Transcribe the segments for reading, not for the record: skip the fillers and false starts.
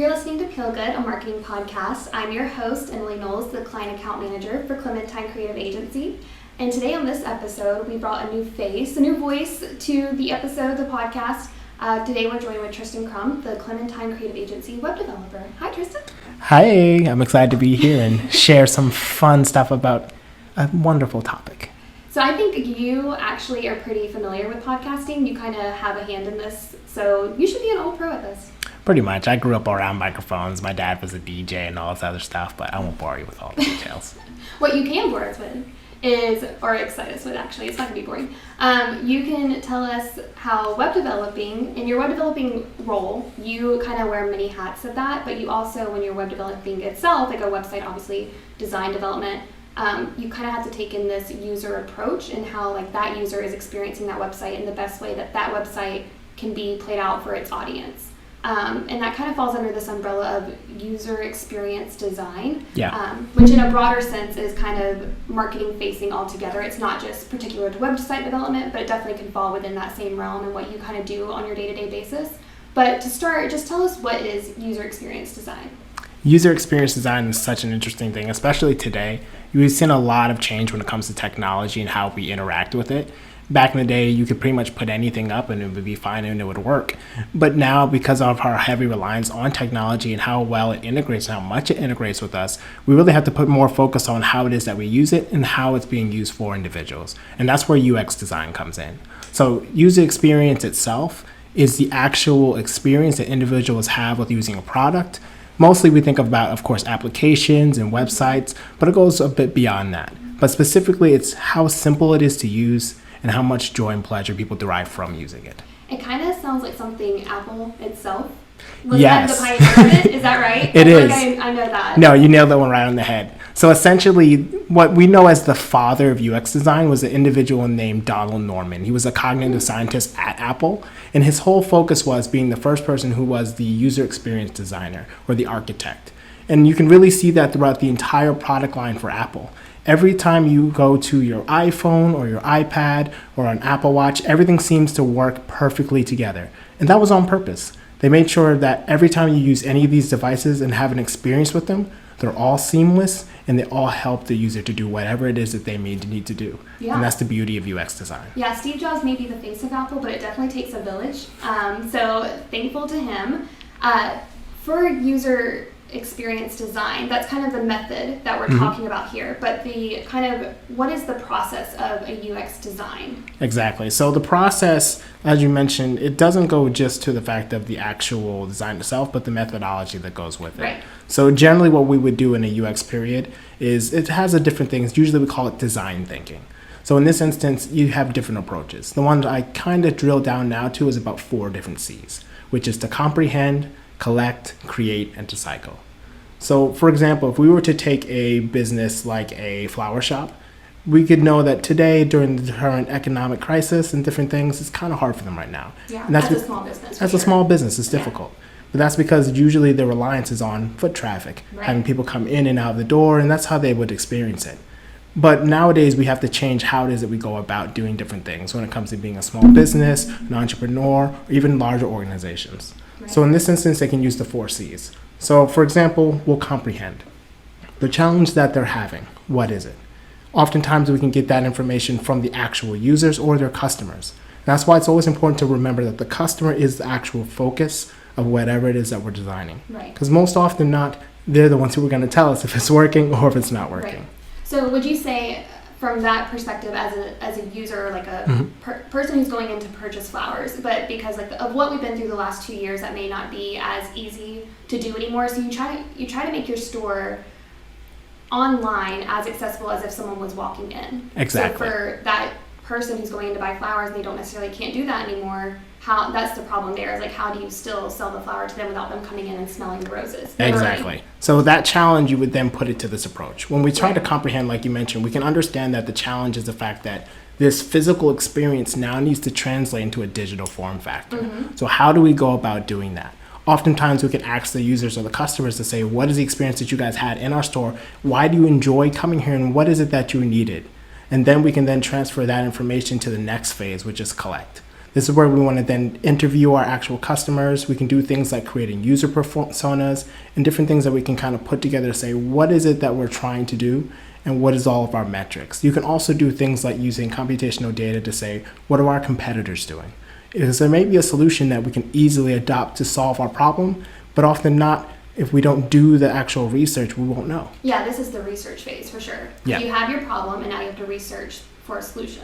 You're listening to Feel Good, a marketing podcast. I'm your host, Emily Knowles, the client account manager for Clementine Creative Agency. And today on this episode, we brought a new face, a new voice to the episode, the podcast. Today we're joined with Tristan, the Clementine Creative Agency web developer. Hi, Tristan. Hi, I'm excited to be here and share some fun stuff about a wonderful topic. So I think you actually are pretty familiar with podcasting. You kind of have a hand in this, so you should be an old pro at this. Pretty much. I grew up around microphones. My dad was a DJ and all this other stuff, but I won't bore you with all the details. What you can bore us with is, or excite us with actually, it's not going to be boring. You can tell us how web developing, in your web developing role, you kind of wear many hats of that, but you also, when you're web developing itself, like a website, obviously, design development, you kind of have to take in this user approach and how like that user is experiencing that website in the best way that that website can be played out for its audience. And that kind of falls under this umbrella of user experience design, which in a broader sense is kind of marketing facing altogether. It's not just particular to website development, but it definitely can fall within that same realm and what you kind of do on your day-to-day basis. But to start, just tell us, what is user experience design? User experience design is such an interesting thing, especially today. We've seen a lot of change when it comes to technology and how we interact with it. Back in the day, you could pretty much put anything up and it would be fine and it would work. But now, because of our heavy reliance on technology and how well it integrates and how much it integrates with us, we really have to put more focus on how it is that we use it and how it's being used for individuals. And that's where UX design comes in. So user experience itself is the actual experience that individuals have with using a product. Mostly we think about, of course, applications and websites, but it goes a bit beyond that. But specifically, it's how simple it is to use and how much joy and pleasure people derive from using it. It kind of sounds like something Apple itself was yes. kind of the pioneer of it. Is that right? It is. I know that. No, you nailed that one right on the head. So essentially, what we know as the father of UX design was an individual named Donald Norman. He was a cognitive scientist at Apple, and his whole focus was being the first person who was the user experience designer or the architect. And you can really see that throughout the entire product line for Apple. Every time you go to your iPhone or your iPad or an Apple Watch, everything seems to work perfectly together. And that was on purpose. They made sure that every time you use any of these devices and have an experience with them, they're all seamless and they all help the user to do whatever it is that they need to do. Yeah. And that's the beauty of UX design. Yeah, Steve Jobs may be the face of Apple, but it definitely takes a village. So thankful to him. For user experience design, that's kind of the method that we're talking about here, but the kind of, what is the process of a UX design? Exactly. So the process, as you mentioned, it doesn't go just to the fact of the actual design itself, but the methodology that goes with it. Right. So generally what we would do in a UX period is it has a different things. Usually we call it design thinking. So in this instance, you have different approaches. The one that I kind of drill down now to is about 4 different C's, which is to comprehend, collect, create, and to cycle. So for example, if we were to take a business like a flower shop, we could know that today during the current economic crisis and different things, it's kind of hard for them right now. Yeah, and that's a small business. As a small business, it's difficult. But that's because usually their reliance is on foot traffic, having people come in and out of the door, and that's how they would experience it. But nowadays, we have to change how it is that we go about doing different things when it comes to being a small business, an entrepreneur, or even larger organizations. Right. So in this instance, they can use the 4 C's. So for example, we'll comprehend. The challenge that they're having, what is it? Oftentimes we can get that information from the actual users or their customers. That's why it's always important to remember that the customer is the actual focus of whatever it is that we're designing. Right. Because most often not, they're the ones who are going to tell us if it's working or if it's not working. Right. So would you say, from that perspective, as a user, like a person who's going in to purchase flowers, but because like of what we've been through the last 2 years, that may not be as easy to do anymore. So you try to make your store online as accessible as if someone was walking in. Exactly. So for that person who's going in to buy flowers and they don't necessarily can't do that anymore, that's the problem there, is like, how do you still sell the flower to them without them coming in and smelling the roses? Exactly. So that challenge, you would then put it to this approach. When we try to comprehend, like you mentioned, we can understand that the challenge is the fact that this physical experience now needs to translate into a digital form factor. So how do we go about doing that? Oftentimes we can ask the users or the customers to say, what is the experience that you guys had in our store? Why do you enjoy coming here, and what is it that you needed? And then we can then transfer that information to the next phase, which is collect. This is where we want to then interview our actual customers. We can do things like creating user personas and different things that we can kind of put together to say, what is it that we're trying to do and what is all of our metrics? You can also do things like using computational data to say, what are our competitors doing? Because there may be a solution that we can easily adopt to solve our problem, but often not. If we don't do the actual research, we won't know. Yeah, this is the research phase for sure. Yeah. You have your problem and now you have to research for a solution.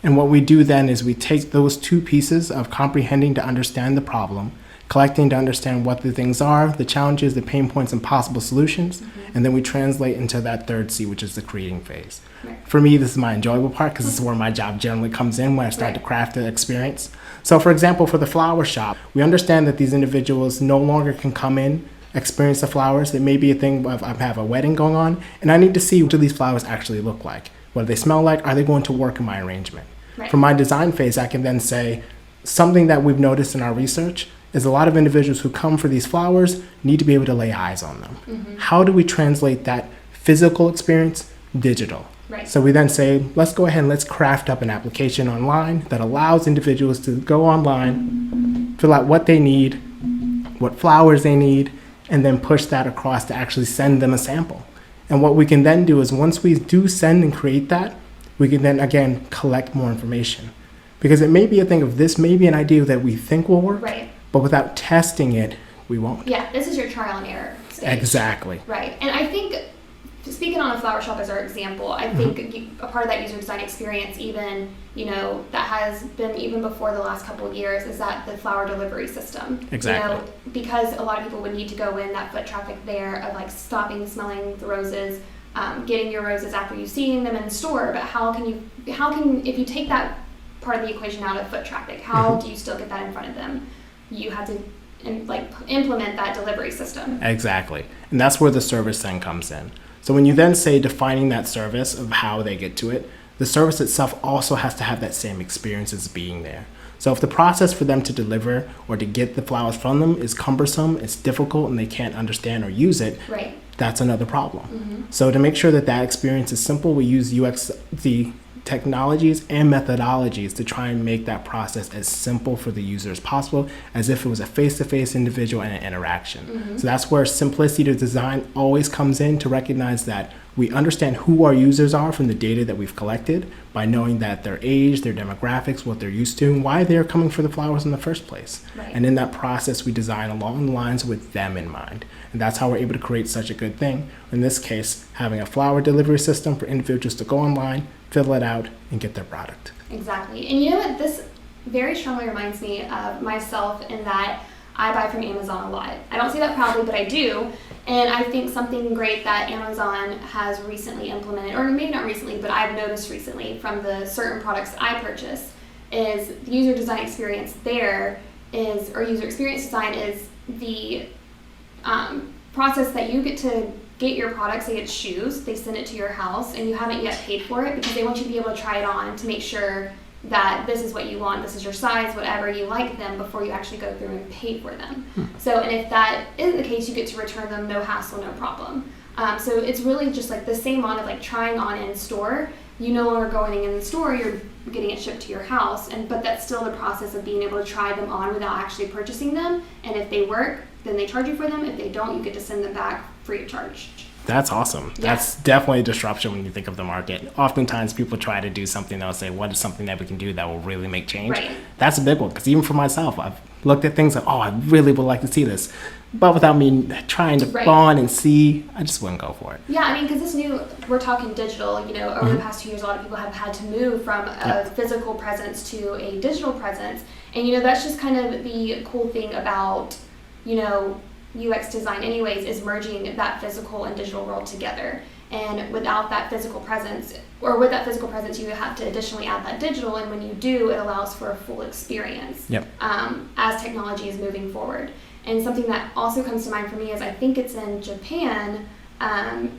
And what we do then is we take those two pieces of comprehending to understand the problem, collecting to understand what the things are, the challenges, the pain points, and possible solutions, and then we translate into that third C, which is the creating phase. Right. For me, this is my enjoyable part because this is where my job generally comes in when I start to craft the experience. So for example, for the flower shop, we understand that these individuals no longer can come in, experience the flowers. It may be a thing of I have a wedding going on, and I need to see what do these flowers actually look like. What do they smell like? Are they going to work in my arrangement? Right. For my design phase, I can then say something that we've noticed in our research is a lot of individuals who come for these flowers need to be able to lay eyes on them. How do we translate that physical experience digital? Right. So we then say, let's go ahead and let's craft up an application online that allows individuals to go online, fill out what they need, what flowers they need, and then push that across to actually send them a sample. And what we can then do is once we do send and create that, we can then again collect more information. Because it may be a thing of this may be an idea that we think will work, Right. but without testing it, we won't. Yeah, this is your trial and error stage. Exactly. Right. And I think, speaking on a flower shop as our example, I think a part of that user design experience even, that has been even before the last couple of years is that the flower delivery system. Exactly. Because a lot of people would need to go in, that foot traffic there of like stopping, smelling the roses, getting your roses after you've seen them in the store, but how can, if you take that part of the equation out of foot traffic, how do you still get that in front of them? You have to implement that delivery system. Exactly. And that's where the service then comes in. So when you then say defining that service of how they get to it, the service itself also has to have that same experience as being there. So if the process for them to deliver or to get the flowers from them is cumbersome, it's difficult, and they can't understand or use it, Right. that's another problem. So to make sure that that experience is simple, we use the technologies and methodologies to try and make that process as simple for the user as possible, as if it was a face-to-face individual and an interaction. So that's where simplicity of design always comes in, to recognize that we understand who our users are from the data that we've collected by knowing that their age, their demographics, what they're used to, and why they're coming for the flowers in the first place. Right. And in that process, we design along the lines with them in mind. And that's how we're able to create such a good thing. In this case, having a flower delivery system for individuals to go online, fill it out, and get their product. Exactly. And you know what? This very strongly reminds me of myself in that I buy from Amazon a lot. I don't say that proudly, but I do. And I think something great that Amazon has recently implemented, or maybe not recently, but I've noticed recently from the certain products I purchase, is the user design experience there is, or user experience design is the process that you get to get your products. Say it's shoes, they send it to your house, and you haven't yet paid for it because they want you to be able to try it on to make sure that this is what you want, this is your size, whatever you like them, before you actually go through and pay for them. So, and if that is the case, you get to return them, no hassle, no problem. So it's really just like the same on of like trying on in store. You no longer going in the store, you're getting it shipped to your house, but that's still the process of being able to try them on without actually purchasing them. And if they work, then they charge you for them. If they don't, you get to send them back free of charge. That's awesome. Yeah. That's definitely a disruption when you think of the market. Oftentimes people try to do something, they'll say, what is something that we can do that will really make change? Right. That's a big one, because even for myself, I've looked at things like, I really would like to see this. But without me trying to Right. bond and see, I just wouldn't go for it. Yeah, I mean, because we're talking digital, over the past 2 years, a lot of people have had to move from a physical presence to a digital presence. And, that's just kind of the cool thing about, UX design anyways, is merging that physical and digital world together. And without that physical presence, or with that physical presence, you have to additionally add that digital. And when you do, it allows for a full experience as technology is moving forward. And something that also comes to mind for me is I think it's in Japan,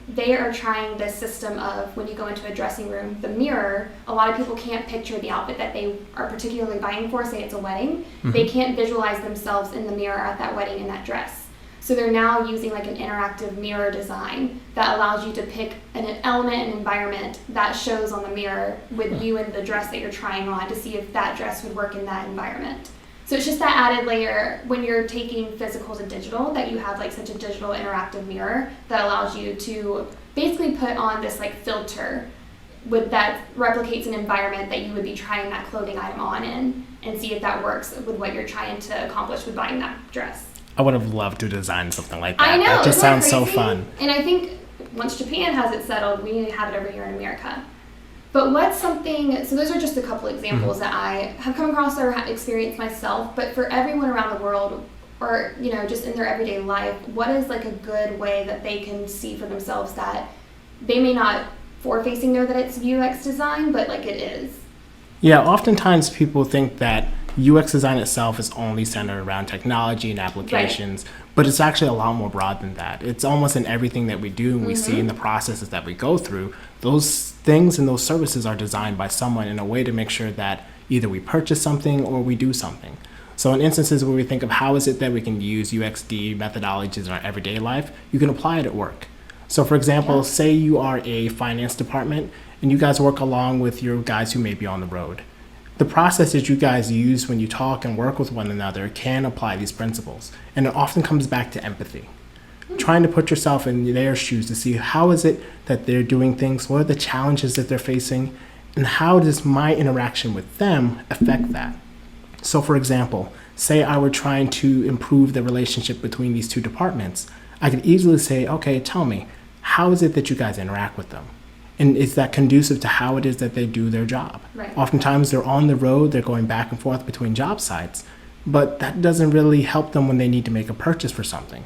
they are trying this system of when you go into a dressing room, the mirror, a lot of people can't picture the outfit that they are particularly buying for, say it's a wedding. They can't visualize themselves in the mirror at that wedding in that dress. So they're now using like an interactive mirror design that allows you to pick an element and environment that shows on the mirror with you and the dress that you're trying on to see if that dress would work in that environment. So it's just that added layer when you're taking physical to digital, that you have like such a digital interactive mirror that allows you to basically put on this like filter that replicates an environment that you would be trying that clothing item on in, and see if that works with what you're trying to accomplish with buying that dress. I would have loved to design something like that. I know, That just isn't that sounds so crazy? fun. And I think once Japan has it settled, we need to have it over here in America. But what's something, so those are just a couple examples that I have come across or have experienced myself, but for everyone around the world, or, you know, just in their everyday life, what is like a good way that they can see for themselves that they may not forward-facing know that it's UX design, but like it is? Yeah, oftentimes people think that UX design itself is only centered around technology and applications, but it's actually a lot more broad than that. It's almost in everything that we do and we see in the processes that we go through. Those things and those services are designed by someone in a way to make sure that either we purchase something or we do something. So in instances where we think of how is it that we can use UXD methodologies in our everyday life, you can apply it at work. So for example, say you are a finance department and you guys work along with your guys who may be on the road. The processes you guys use when you talk and work with one another can apply these principles. And it often comes back to empathy. Trying to put yourself in their shoes to see how is it that they're doing things, what are the challenges that they're facing, and how does my interaction with them affect that? So for example, say I were trying to improve the relationship between these two departments. I could easily say, okay, tell me, how is it that you guys interact with them? And is that conducive to how it is that they do their job? Right. Oftentimes they're on the road, they're going back and forth between job sites, but that doesn't really help them when they need to make a purchase for something.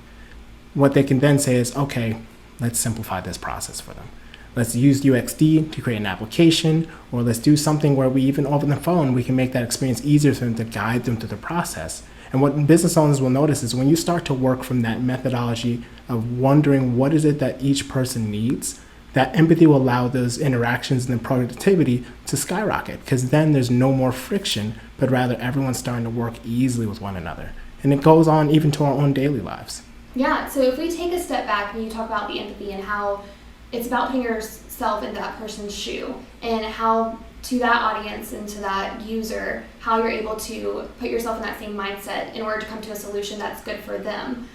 What they can then say is, okay, let's simplify this process for them. Let's use UXD to create an application, or let's do something where we even over the phone, we can make that experience easier for them to guide them through the process. And what business owners will notice is when you start to work from that methodology of wondering what is it that each person needs, that empathy will allow those interactions and the productivity to skyrocket, because then there's no more friction, but rather everyone's starting to work easily with one another. And it goes on even to our own daily lives. Yeah, so if we take a step back and you talk about the empathy and how it's about putting yourself in that person's shoe, and how to that audience and to that user, how you're able to put yourself in that same mindset in order to come to a solution that's good for them.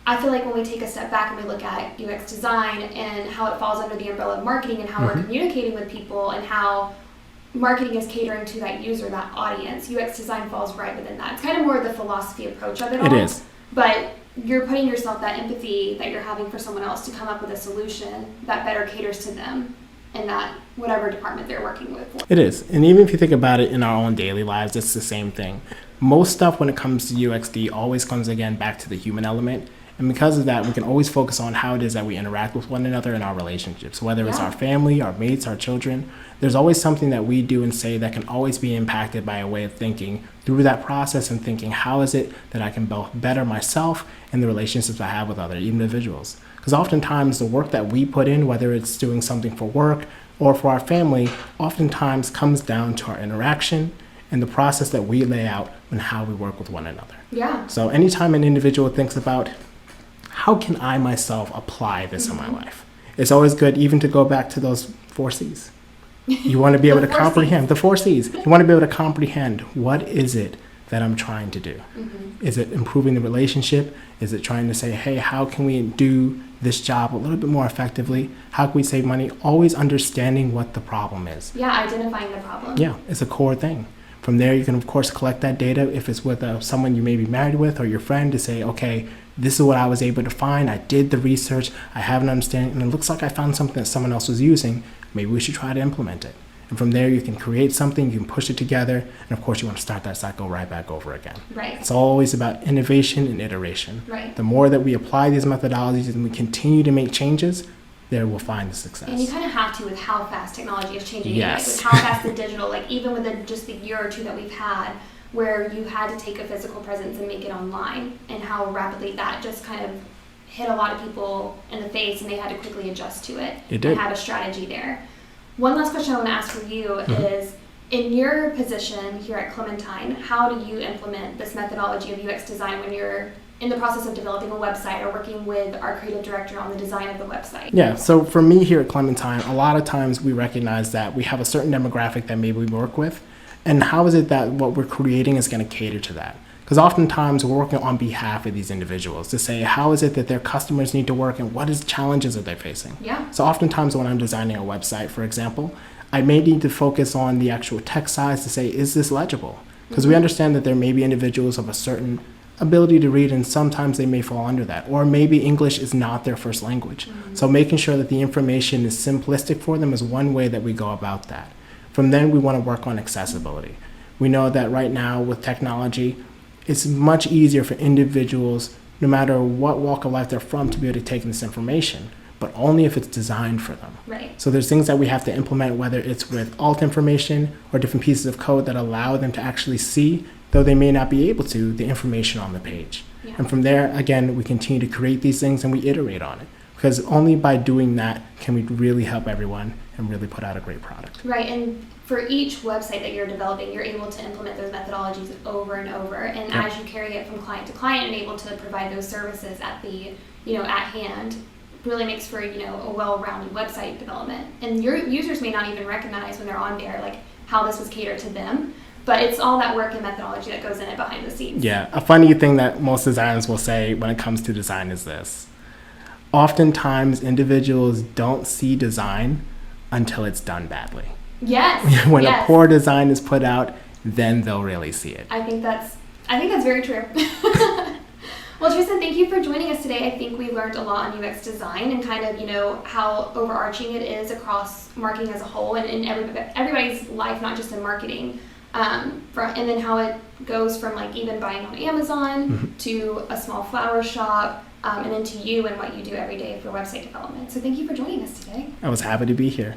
I feel like when we take a step back and we look at UX design and how it falls under the umbrella of marketing and how we're communicating with people and how marketing is catering to that user, that audience, UX design falls right within that. It's kind of more of the philosophy approach of it all. It is. But you're putting yourself, that empathy that you're having for someone else to come up with a solution that better caters to them in that whatever department they're working with. It is. And even if you think about it in our own daily lives, it's the same thing. Most stuff when it comes to UXD always comes again back to the human element. And because of that, we can always focus on how it is that we interact with one another in our relationships, whether it's our family, our mates, our children. There's always something that we do and say that can always be impacted by a way of thinking through that process and thinking, how is it that I can both better myself and the relationships I have with other individuals? Because oftentimes the work that we put in, whether it's doing something for work or for our family, oftentimes comes down to our interaction and the process that we lay out and how we work with one another. Yeah. So anytime an individual thinks about how can I myself apply this in my life, it's always good even to go back to those 4 C's. You want to be able to comprehend the 4 C's. You want to be able to comprehend what is it that I'm trying to do. Is it improving the relationship? Is it trying to say, hey, how can we do this job a little bit more effectively? How can we save money? Always understanding what the problem is. Yeah, identifying the problem. Yeah, it's a core thing. From there, you can, of course, collect that data if it's with someone you may be married with or your friend to say, okay, this is what I was able to find. I did the research. I have an understanding, and it looks like I found something that someone else was using. Maybe we should try to implement it. And from there, you can create something, you can push it together, and of course, you want to start that cycle right back over again. Right. It's always about innovation and iteration. Right. The more that we apply these methodologies and we continue to make changes, there we'll find the success. And you kind of have to with how fast technology is changing. Yes. Like with how fast the digital, like even within just the year or two that we've had, where you had to take a physical presence and make it online, and how rapidly that just kind of hit a lot of people in the face and they had to quickly adjust to it. It did. And have a strategy there. One last question I want to ask for you is, in your position here at Clementine, how do you implement this methodology of UX design when you're in the process of developing a website or working with our creative director on the design of the website? Yeah, so for me here at Clementine, a lot of times we recognize that we have a certain demographic that maybe we work with, and how is it that what we're creating is going to cater to that? Because oftentimes we're working on behalf of these individuals to say, how is it that their customers need to work and what is challenges that they're facing? Yeah. So oftentimes when I'm designing a website, for example, I may need to focus on the actual text size to say, is this legible? Because we understand that there may be individuals of a certain ability to read, and sometimes they may fall under that. Or maybe English is not their first language. So making sure that the information is simplistic for them is one way that we go about that. From then, we want to work on accessibility. We know that right now with technology, it's much easier for individuals, no matter what walk of life they're from, to be able to take in this information, but only if it's designed for them. Right. So there's things that we have to implement, whether it's with alt information or different pieces of code that allow them to actually see, though they may not be able to, the information on the page. Yeah. And from there, again, we continue to create these things and we iterate on it. Because only by doing that can we really help everyone and really put out a great product. Right, and for each website that you're developing, you're able to implement those methodologies over and over. And Yeah. as you carry it from client to client and able to provide those services at the, at hand, really makes for, a well-rounded website development. And your users may not even recognize when they're on there, like how this was catered to them. But it's all that work and methodology that goes in it behind the scenes. Yeah, a funny thing that most designers will say when it comes to design is this. Oftentimes, individuals don't see design until it's done badly. Yes. When yes. a poor design is put out, then they'll really see it. I think that's very true. Well, Tristan, thank you for joining us today. I think we learned a lot on UX design and kind of, how overarching it is across marketing as a whole and in everybody's life, not just in marketing. And then how it goes from like even buying on Amazon to a small flower shop, and then to you and what you do every day for website development. So thank you for joining us today. I was happy to be here.